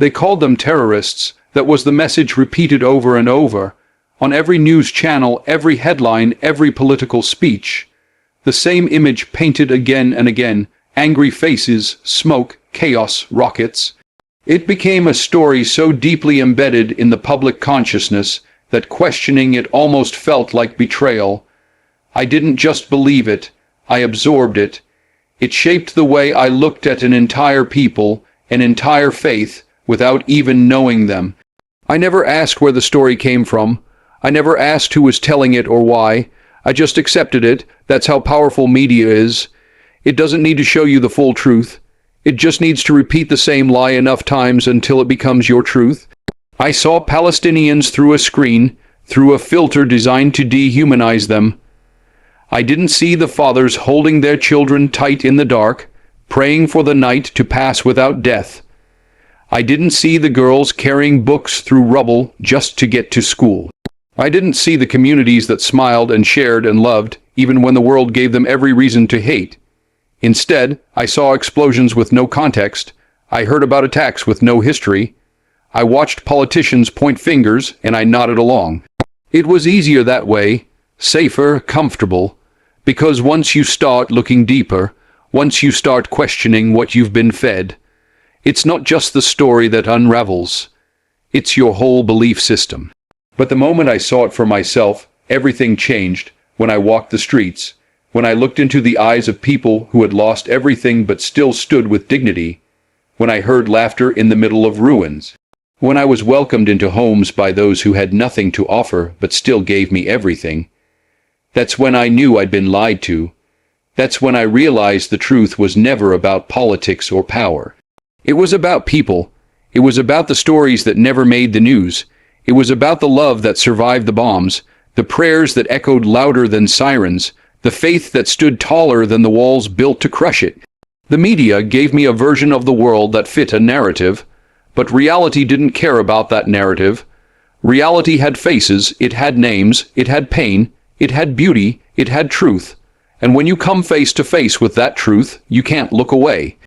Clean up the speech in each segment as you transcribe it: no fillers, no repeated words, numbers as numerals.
They called them terrorists. That was the message repeated over and over, on every news channel, every headline, every political speech. The same image painted again and again: angry faces, smoke, chaos, rockets. It became a story so deeply embedded in the public consciousness that questioning it almost felt like betrayal. I didn't just believe it, I absorbed it. It shaped the way I looked at an entire people, an entire faith, without even knowing them. I never asked where the story came from. I never asked who was telling it or why. I just accepted it. That's how powerful media is. It doesn't need to show you the full truth. It just needs to repeat the same lie enough times until it becomes your truth. I saw Palestinians through a screen, through a filter designed to dehumanize them. I didn't see the fathers holding their children tight in the dark, praying for the night to pass without death. I didn't see the girls carrying books through rubble just to get to school. I didn't see the communities that smiled and shared and loved, even when the world gave them every reason to hate. Instead, I saw explosions with no context. I heard about attacks with no history. I watched politicians point fingers, and I nodded along. It was easier that way, safer, comfortable, because once you start looking deeper, once you start questioning what you've been fed, it's not just the story that unravels. It's your whole belief system. But the moment I saw it for myself, everything changed. When I walked the streets, when I looked into the eyes of people who had lost everything but still stood with dignity, when I heard laughter in the middle of ruins, when I was welcomed into homes by those who had nothing to offer but still gave me everything, that's when I knew I'd been lied to. That's when I realized the truth was never about politics or power. It was about people. It was about the stories that never made the news. It was about the love that survived the bombs, the prayers that echoed louder than sirens, the faith that stood taller than the walls built to crush it. The media gave me a version of the world that fit a narrative, but reality didn't care about that narrative. Reality had faces, it had names, it had pain, it had beauty, it had truth. And when you come face to face with that truth, you can't look away.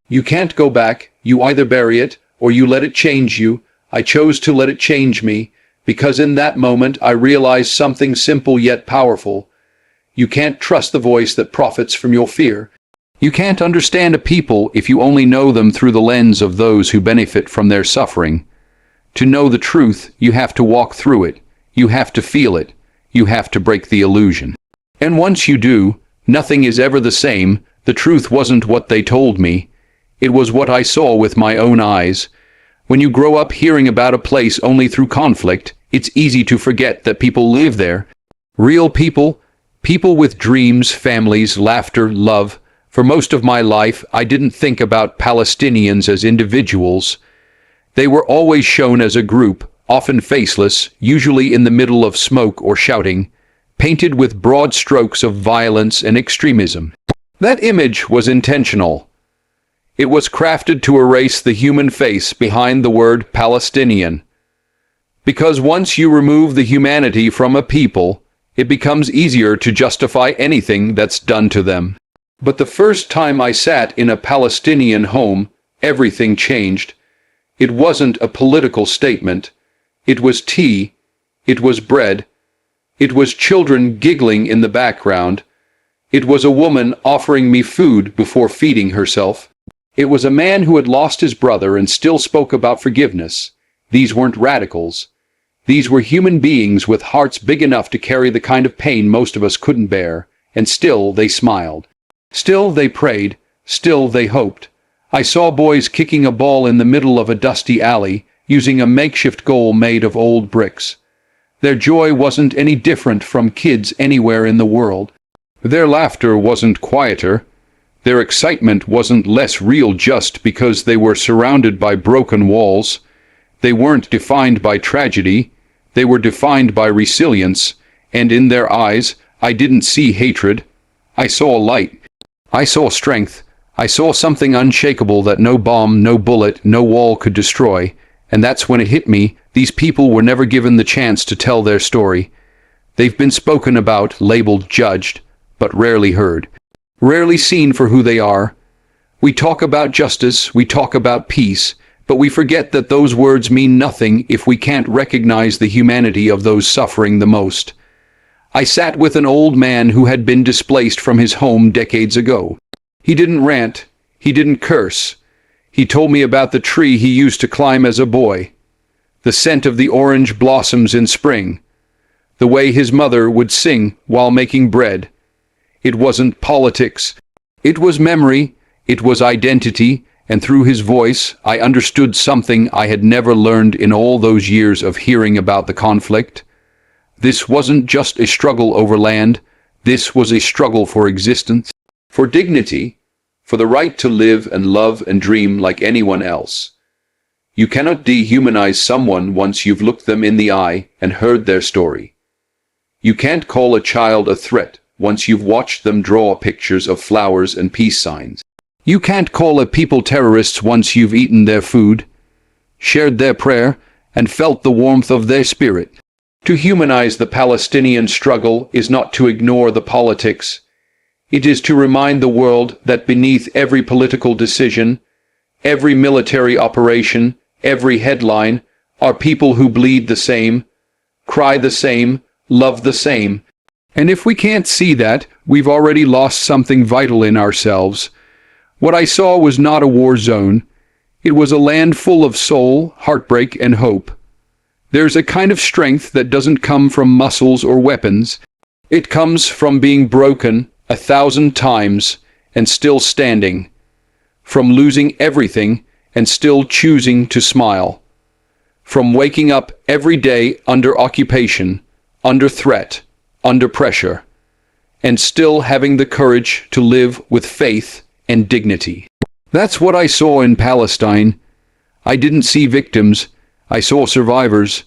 You can't go back. You either bury it, or you let it change you. I chose to let it change me, because in that moment I realized something simple yet powerful. You can't trust the voice that profits from your fear. You can't understand a people if you only know them through the lens of those who benefit from their suffering. To know the truth, you have to walk through it. You have to feel it. You have to break the illusion. And once you do, nothing is ever the same. The truth wasn't what they told me. It was what I saw with my own eyes. When you grow up hearing about a place only through conflict, it's easy to forget that people live there. Real people, people with dreams, families, laughter, love. For most of my life, I didn't think about Palestinians as individuals. They were always shown as a group, often faceless, usually in the middle of smoke or shouting, painted with broad strokes of violence and extremism. That image was intentional. It was crafted to erase the human face behind the word Palestinian. Because once you remove the humanity from a people, it becomes easier to justify anything that's done to them. But the first time I sat in a Palestinian home, everything changed. It wasn't a political statement. It was tea. It was bread. It was children giggling in the background. It was a woman offering me food before feeding herself. It was a man who had lost his brother and still spoke about forgiveness. These weren't radicals. These were human beings with hearts big enough to carry the kind of pain most of us couldn't bear, and still they smiled. Still they prayed. Still they hoped. I saw boys kicking a ball in the middle of a dusty alley, using a makeshift goal made of old bricks. Their joy wasn't any different from kids anywhere in the world. Their laughter wasn't quieter. Their excitement wasn't less real just because they were surrounded by broken walls. They weren't defined by tragedy. They were defined by resilience, and in their eyes, I didn't see hatred. I saw light. I saw strength. I saw something unshakable that no bomb, no bullet, no wall could destroy. And that's when it hit me. These people were never given the chance to tell their story. They've been spoken about, labeled, judged, but rarely heard. Rarely seen for who they are. We talk about justice, we talk about peace, But we forget that those words mean nothing if we can't recognize the humanity of those suffering the most. I sat with an old man who had been displaced from his home decades ago. He didn't rant. He didn't curse. He told me about the tree he used to climb as a boy, the scent of the orange blossoms in spring, the way his mother would sing while making bread. It wasn't politics. It was memory. It was identity. And through his voice, I understood something I had never learned in all those years of hearing about the conflict. This wasn't just a struggle over land. This was a struggle for existence, for dignity, for the right to live and love and dream like anyone else. You cannot dehumanize someone once you've looked them in the eye and heard their story. You can't call a child a threat once you've watched them draw pictures of flowers and peace signs. You can't call a people terrorists once you've eaten their food, shared their prayer, and felt the warmth of their spirit. To humanize the Palestinian struggle is not to ignore the politics. It is to remind the world that beneath every political decision, every military operation, every headline, are people who bleed the same, cry the same, love the same. And if we can't see that, we've already lost something vital in ourselves. What I saw was not a war zone. It was a land full of soul, heartbreak, and hope. There's a kind of strength that doesn't come from muscles or weapons. It comes from being broken 1,000 times and still standing, from losing everything and still choosing to smile, from waking up every day under occupation, under threat, under pressure, and still having the courage to live with faith and dignity. That's what I saw in Palestine. I didn't see victims. I saw survivors.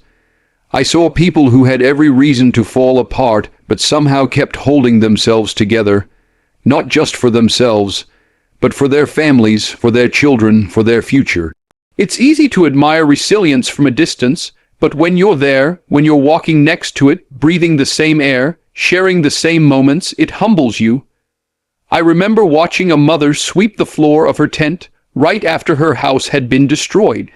I saw people who had every reason to fall apart, but somehow kept holding themselves together, not just for themselves, but for their families, for their children, for their future. It's easy to admire resilience from a distance, but when you're there, when you're walking next to it, breathing the same air, sharing the same moments, it humbles you. I remember watching a mother sweep the floor of her tent right after her house had been destroyed.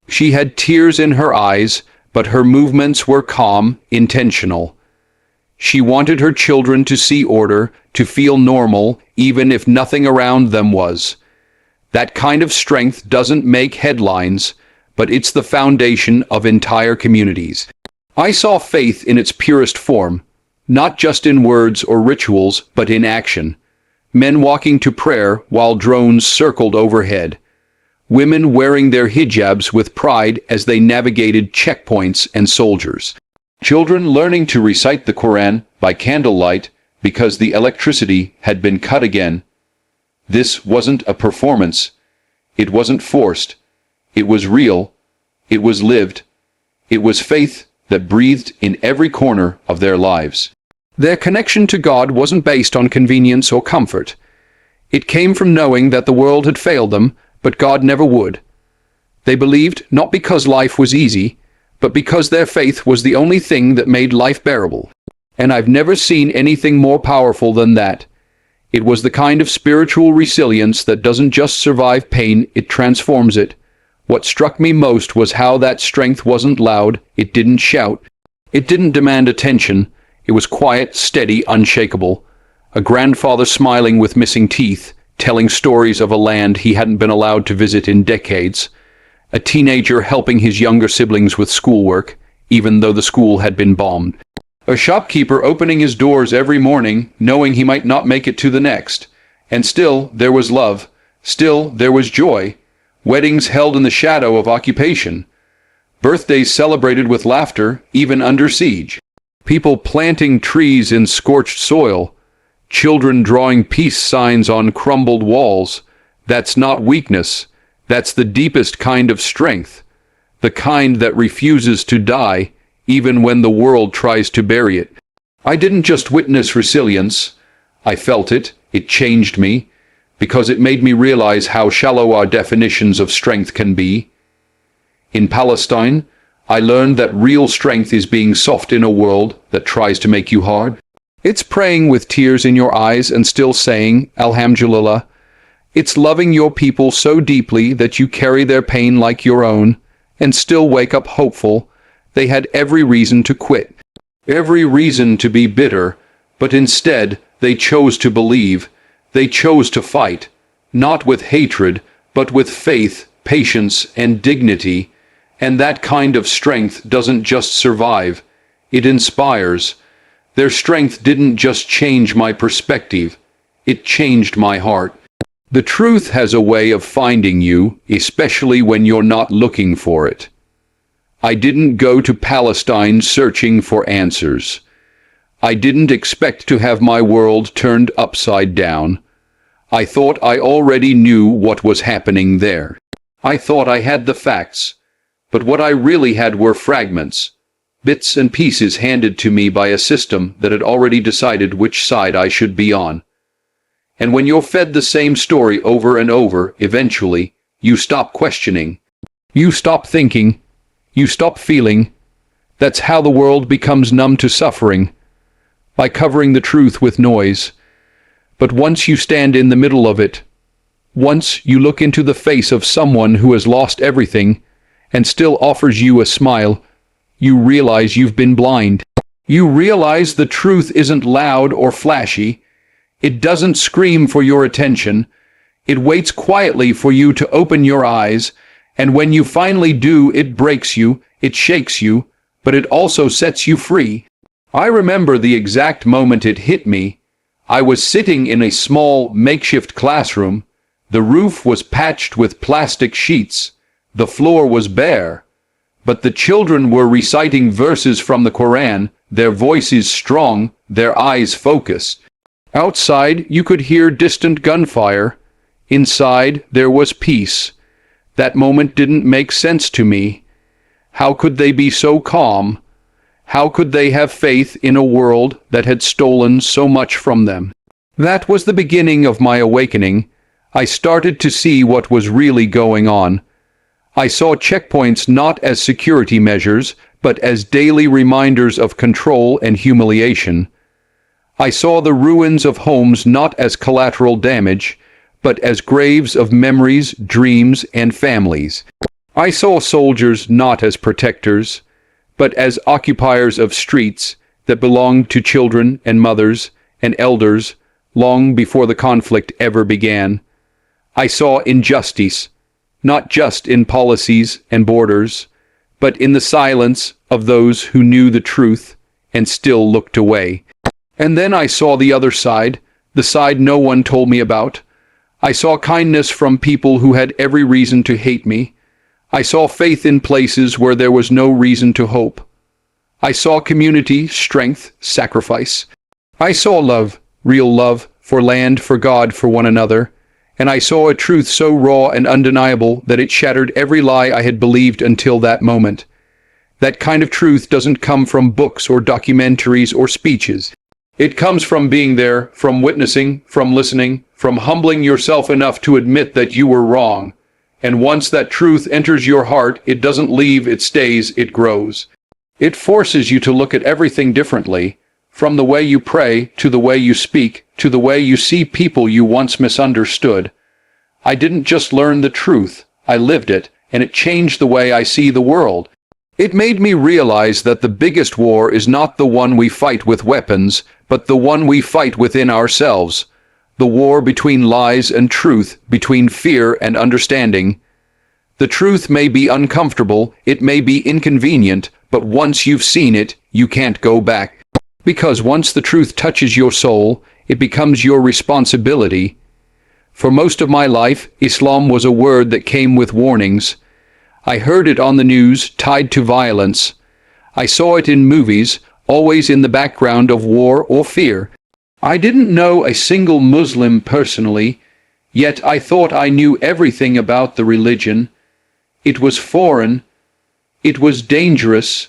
She had tears in her eyes, but her movements were calm, intentional. She wanted her children to see order, to feel normal, even if nothing around them was. That kind of strength doesn't make headlines, but it's the foundation of entire communities. I saw faith in its purest form, not just in words or rituals, but in action. Men walking to prayer while drones circled overhead. Women wearing their hijabs with pride as they navigated checkpoints and soldiers. Children learning to recite the Quran by candlelight because the electricity had been cut again. This wasn't a performance. It wasn't forced. It was real. It was lived. It was faith that breathed in every corner of their lives. Their connection to God wasn't based on convenience or comfort. It came from knowing that the world had failed them, but God never would. They believed not because life was easy, but because their faith was the only thing that made life bearable. And I've never seen anything more powerful than that. It was the kind of spiritual resilience that doesn't just survive pain, it transforms it. What struck me most was how that strength wasn't loud, it didn't shout, it didn't demand attention. It was quiet, steady, unshakable. A grandfather smiling with missing teeth, telling stories of a land he hadn't been allowed to visit in decades. A teenager helping his younger siblings with schoolwork, even though the school had been bombed. A shopkeeper opening his doors every morning, knowing he might not make it to the next. And still there was love. Still there was joy. Weddings held in the shadow of occupation. Birthdays celebrated with laughter, even under siege. People planting trees in scorched soil. Children drawing peace signs on crumbled walls. That's not weakness. That's the deepest kind of strength. The kind that refuses to die, even when the world tries to bury it. I didn't just witness resilience. I felt it. It changed me, because it made me realize how shallow our definitions of strength can be. In Palestine, I learned that real strength is being soft in a world that tries to make you hard. It's praying with tears in your eyes and still saying, Alhamdulillah. It's loving your people so deeply that you carry their pain like your own, and still wake up hopeful. They had every reason to quit, every reason to be bitter, but instead they chose to believe. They chose to fight, not with hatred, but with faith, patience, and dignity. And that kind of strength doesn't just survive, it inspires. Their strength didn't just change my perspective, it changed my heart. The truth has a way of finding you, especially when you're not looking for it. I didn't go to Palestine searching for answers. I didn't expect to have my world turned upside down. I thought I already knew what was happening there. I thought I had the facts, but what I really had were fragments, bits and pieces handed to me by a system that had already decided which side I should be on. And when you're fed the same story over and over, eventually, you stop questioning. You stop thinking. You stop feeling. That's how the world becomes numb to suffering, by covering the truth with noise. But once you stand in the middle of it, once you look into the face of someone who has lost everything and still offers you a smile, you realize you've been blind. You realize the truth isn't loud or flashy. It doesn't scream for your attention. It waits quietly for you to open your eyes, and when you finally do, it breaks you, it shakes you, but it also sets you free. I remember the exact moment it hit me. I was sitting in a small, makeshift classroom. The roof was patched with plastic sheets. The floor was bare. But the children were reciting verses from the Quran, their voices strong, their eyes focused. Outside, you could hear distant gunfire. Inside, there was peace. That moment didn't make sense to me. How could they be so calm? How could they have faith in a world that had stolen so much from them? That was the beginning of my awakening. I started to see what was really going on. I saw checkpoints not as security measures, but as daily reminders of control and humiliation. I saw the ruins of homes not as collateral damage, but as graves of memories, dreams, and families. I saw soldiers not as protectors, but as occupiers of streets that belonged to children and mothers and elders long before the conflict ever began. I saw injustice, not just in policies and borders, but in the silence of those who knew the truth and still looked away. And then I saw the other side, the side no one told me about. I saw kindness from people who had every reason to hate me. I saw faith in places where there was no reason to hope. I saw community, strength, sacrifice. I saw love, real love, for land, for God, for one another. And I saw a truth so raw and undeniable that it shattered every lie I had believed until that moment. That kind of truth doesn't come from books or documentaries or speeches. It comes from being there, from witnessing, from listening, from humbling yourself enough to admit that you were wrong. And once that truth enters your heart, it doesn't leave, it stays, it grows. It forces you to look at everything differently, from the way you pray, to the way you speak, to the way you see people you once misunderstood. I didn't just learn the truth, I lived it, and it changed the way I see the world. It made me realize that the biggest war is not the one we fight with weapons, but the one we fight within ourselves. The war between lies and truth, between fear and understanding. The truth may be uncomfortable, it may be inconvenient, but once you've seen it, you can't go back. Because once the truth touches your soul, it becomes your responsibility. For most of my life, Islam was a word that came with warnings. I heard it on the news, tied to violence. I saw it in movies, always in the background of war or fear. I didn't know a single Muslim personally, yet I thought I knew everything about the religion. It was foreign. It was dangerous.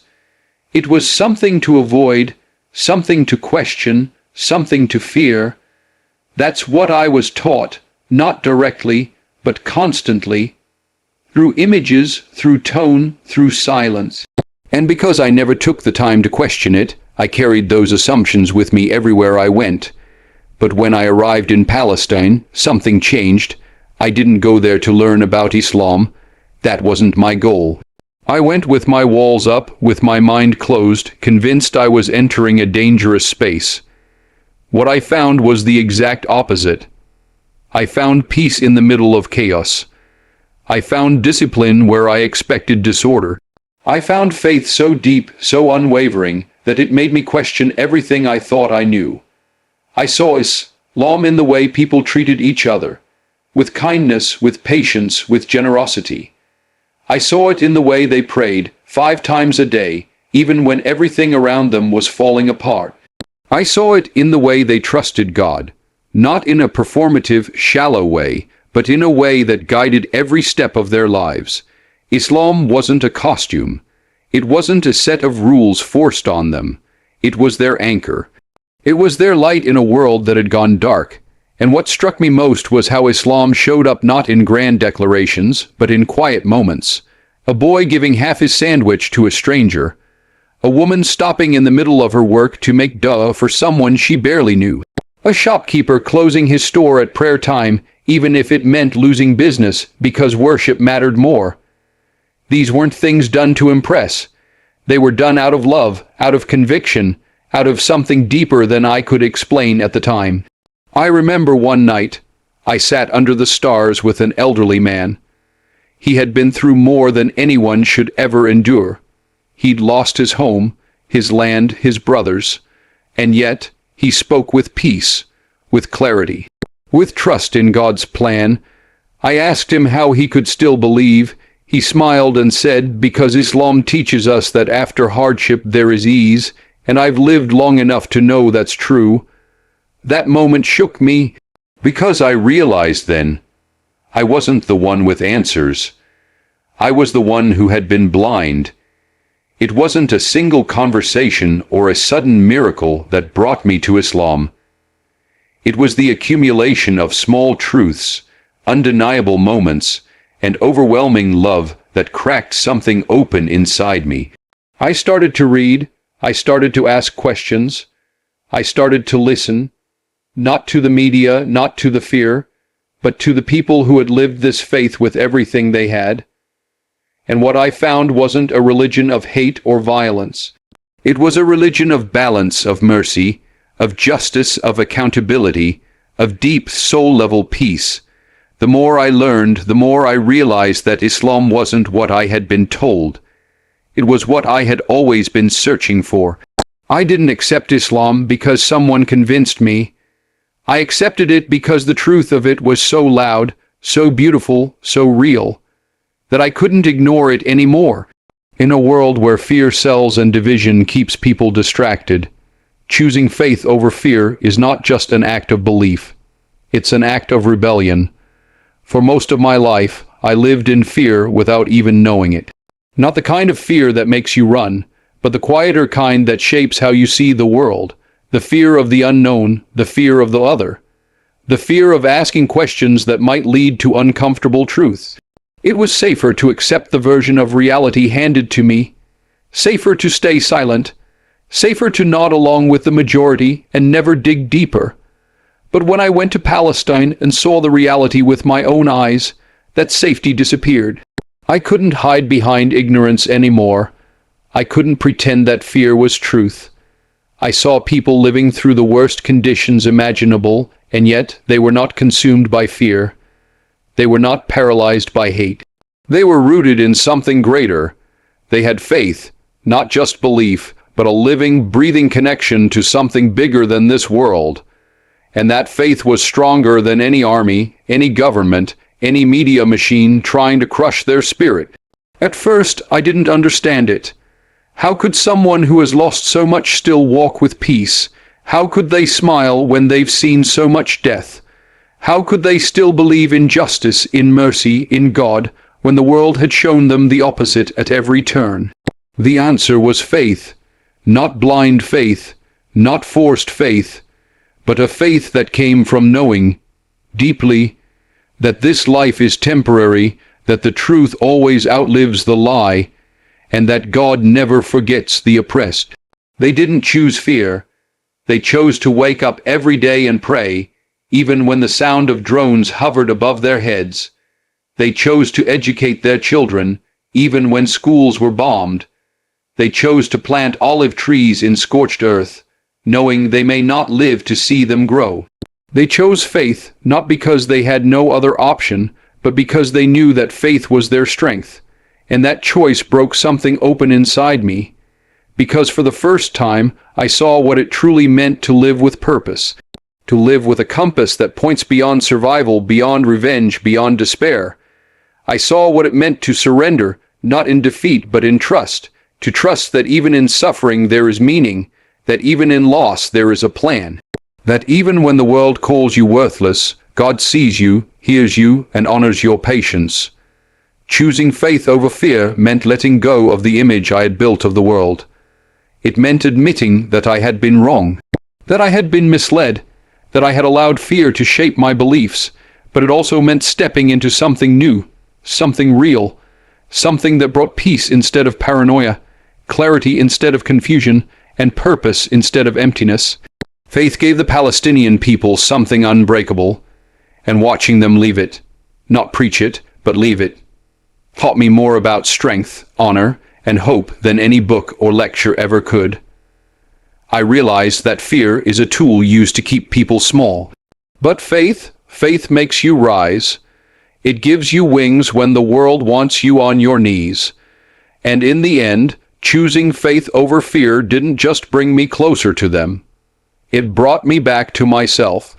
It was something to avoid, something to question, something to fear. That's what I was taught, not directly, but constantly. Through images, through tone, through silence. And because I never took the time to question it, I carried those assumptions with me everywhere I went. But when I arrived in Palestine, something changed. I didn't go there to learn about Islam. That wasn't my goal. I went with my walls up, with my mind closed, convinced I was entering a dangerous space. What I found was the exact opposite. I found peace in the middle of chaos. I found discipline where I expected disorder. I found faith so deep, so unwavering, that it made me question everything I thought I knew. I saw Islam in the way people treated each other, with kindness, with patience, with generosity. I saw it in the way they prayed 5 times a day, even when everything around them was falling apart. I saw it in the way they trusted God, not in a performative, shallow way, but in a way that guided every step of their lives. Islam wasn't a costume. It wasn't a set of rules forced on them. It was their anchor. It was their light in a world that had gone dark. And what struck me most was how Islam showed up not in grand declarations, but in quiet moments. A boy giving half his sandwich to a stranger. A woman stopping in the middle of her work to make dua for someone she barely knew. A shopkeeper closing his store at prayer time, even if it meant losing business because worship mattered more. These weren't things done to impress. They were done out of love, out of conviction, out of something deeper than I could explain at the time. I remember one night, I sat under the stars with an elderly man. He had been through more than anyone should ever endure. He'd lost his home, his land, his brothers, and yet he spoke with peace, with clarity, with trust in God's plan. I asked him how he could still believe. He smiled and said, "Because Islam teaches us that after hardship there is ease, and I've lived long enough to know that's true." That moment shook me, because I realized then, I wasn't the one with answers. I was the one who had been blind. It wasn't a single conversation or a sudden miracle that brought me to Islam. It was the accumulation of small truths, undeniable moments, and overwhelming love that cracked something open inside me. I started to read. I started to ask questions. I started to listen. Not to the media, not to the fear, but to the people who had lived this faith with everything they had. And what I found wasn't a religion of hate or violence. It was a religion of balance, of mercy, of justice, of accountability, of deep soul-level peace. The more I learned, the more I realized that Islam wasn't what I had been told. It was what I had always been searching for. I didn't accept Islam because someone convinced me. I accepted it because the truth of it was so loud, so beautiful, so real, that I couldn't ignore it anymore. In a world where fear sells and division keeps people distracted, choosing faith over fear is not just an act of belief. It's an act of rebellion. For most of my life, I lived in fear without even knowing it. Not the kind of fear that makes you run, but the quieter kind that shapes how you see the world. The fear of the unknown, the fear of the other, the fear of asking questions that might lead to uncomfortable truths. It was safer to accept the version of reality handed to me, safer to stay silent, safer to nod along with the majority and never dig deeper. But when I went to Palestine and saw the reality with my own eyes, that safety disappeared. I couldn't hide behind ignorance anymore. I couldn't pretend that fear was truth. I saw people living through the worst conditions imaginable, and yet they were not consumed by fear. They were not paralyzed by hate. They were rooted in something greater. They had faith, not just belief, but a living, breathing connection to something bigger than this world. And that faith was stronger than any army, any government, any media machine trying to crush their spirit. At first, I didn't understand it. How could someone who has lost so much still walk with peace? How could they smile when they've seen so much death? How could they still believe in justice, in mercy, in God, when the world had shown them the opposite at every turn? The answer was faith. Not blind faith, not forced faith, but a faith that came from knowing, deeply, that this life is temporary, that the truth always outlives the lie, and that God never forgets the oppressed. They didn't choose fear. They chose to wake up every day and pray, even when the sound of drones hovered above their heads. They chose to educate their children, even when schools were bombed. They chose to plant olive trees in scorched earth, knowing they may not live to see them grow. They chose faith not because they had no other option, but because they knew that faith was their strength, and that choice broke something open inside me. Because for the first time, I saw what it truly meant to live with purpose, to live with a compass that points beyond survival, beyond revenge, beyond despair. I saw what it meant to surrender, not in defeat but in trust, to trust that even in suffering there is meaning, that even in loss there is a plan, that even when the world calls you worthless, God sees you, hears you, and honors your patience. Choosing faith over fear meant letting go of the image I had built of the world. It meant admitting that I had been wrong, that I had been misled, that I had allowed fear to shape my beliefs, but it also meant stepping into something new, something real, something that brought peace instead of paranoia, clarity instead of confusion, and purpose instead of emptiness. Faith gave the Palestinian people something unbreakable, and watching them leave it, not preach it, but leave it, taught me more about strength, honor, and hope than any book or lecture ever could. I realized that fear is a tool used to keep people small. But faith makes you rise. It gives you wings when the world wants you on your knees. And in the end, choosing faith over fear didn't just bring me closer to them. It brought me back to myself.